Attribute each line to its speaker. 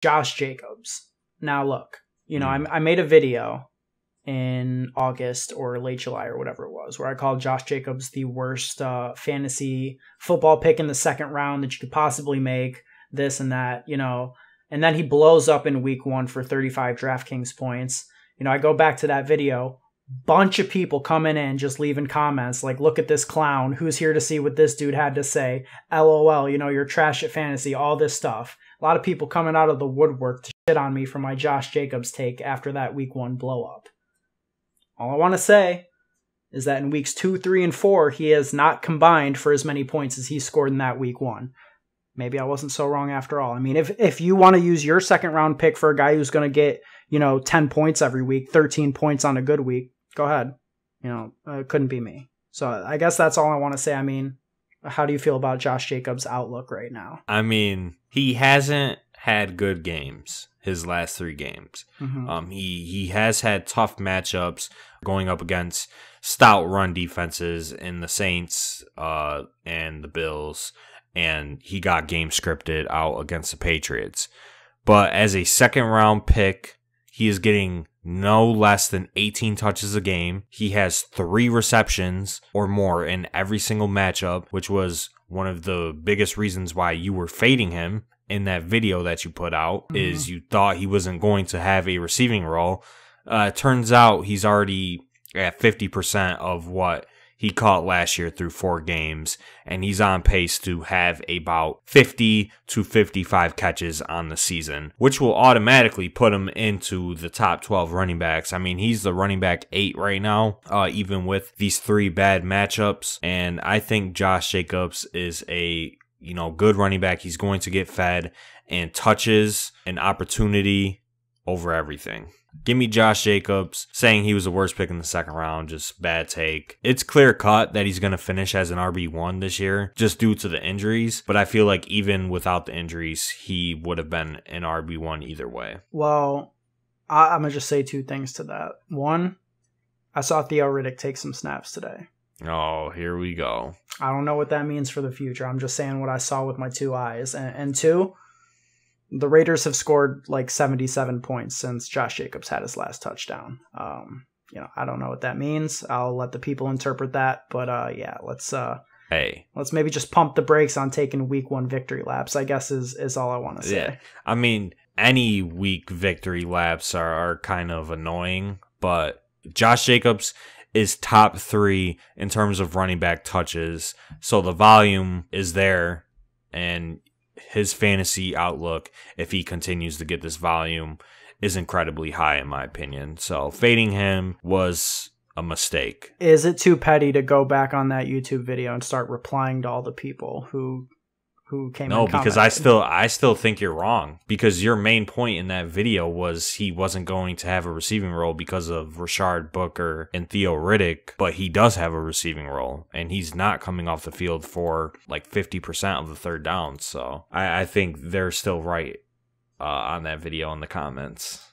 Speaker 1: Josh Jacobs. Now look, I made a video in August or late July or whatever it was, where I called Josh Jacobs the worst fantasy football pick in the second round that you could possibly make, this and that, and then he blows up in week 1 for 35 DraftKings points. I go back to that video, bunch of people coming in, just leaving comments like, look at this clown, who's here to see what this dude had to say, LOL, you're trash at fantasy, all this stuff. A lot of people coming out of the woodwork to shit on me for my Josh Jacobs take after that week 1 blow up. All I want to say is that in weeks 2, 3, and 4, he has not combined for as many points as he scored in that week 1. Maybe I wasn't so wrong after all. I mean, if you want to use your second round pick for a guy who's going to get, 10 points every week, 13 points on a good week, go ahead. It couldn't be me. So I guess that's all I want to say. I mean, how do you feel about Josh Jacobs' outlook right now?
Speaker 2: I mean, he hasn't had good games his last 3 games. Mm-hmm. He has had tough matchups going up against stout run defenses in the Saints and the Bills, and he got game scripted out against the Patriots. But as a second round pick, he is getting no less than 18 touches a game. He has 3 receptions or more in every single matchup, which was one of the biggest reasons why you were fading him in that video that you put out, is you thought he wasn't going to have a receiving role. Turns out he's already at 50% of what he caught last year through 4 games, and he's on pace to have about 50 to 55 catches on the season, which will automatically put him into the top 12 running backs. I mean, he's the running back 8 right now, even with these 3 bad matchups, and I think Josh Jacobs is a good running back. He's going to get fed and touches and opportunity over everything. Give me Josh Jacobs. Saying he was the worst pick in the second round, just bad take. It's clear cut that he's going to finish as an RB1 this year just due to the injuries, but I feel like even without the injuries, he would have been an RB1 either way.
Speaker 1: Well, I'm going to just say 2 things to that. 1, I saw Theo Riddick take some snaps today.
Speaker 2: Oh, here we go.
Speaker 1: I don't know what that means for the future. I'm just saying what I saw with my 2 eyes. And 2, the Raiders have scored like 77 points since Josh Jacobs had his last touchdown. I don't know what that means. I'll let the people interpret that. But let's maybe just pump the brakes on taking week 1 victory laps, I guess is all I want to say.
Speaker 2: Yeah. I mean, any week victory laps are kind of annoying, but Josh Jacobs is top 3 in terms of running back touches. So the volume is there, and his fantasy outlook, if he continues to get this volume, is incredibly high in my opinion. So fading him was a mistake.
Speaker 1: Is it too petty to go back on that YouTube video and start replying to all the people who came
Speaker 2: No, because I still think you're wrong, because your main point in that video was he wasn't going to have a receiving role because of Rashard Booker and Theo Riddick, but he does have a receiving role, and he's not coming off the field for like 50% of the third down. So I think they're still right on that video in the comments.